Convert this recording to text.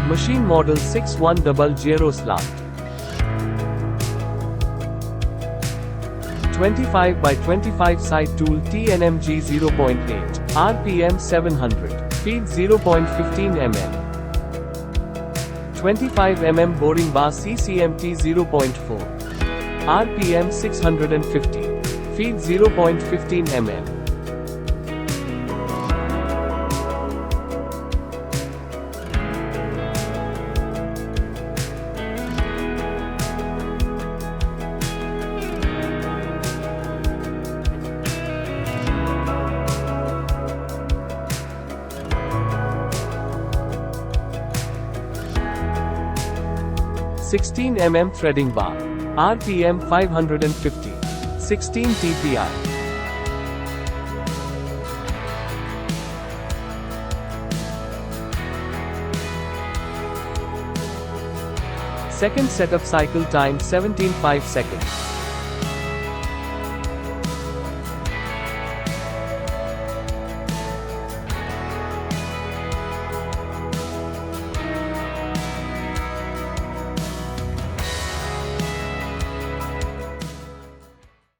Machine model 6100 slant. 25 by 25 side tool TNMG 0.8, RPM 700, feed 0.15 mm. 25 mm boring bar CCMT 0.4, RPM 650, feed 0.15 mm. (16 mm threading bar, RPM 550, 16 TPI. Second setup cycle time 17.5 seconds.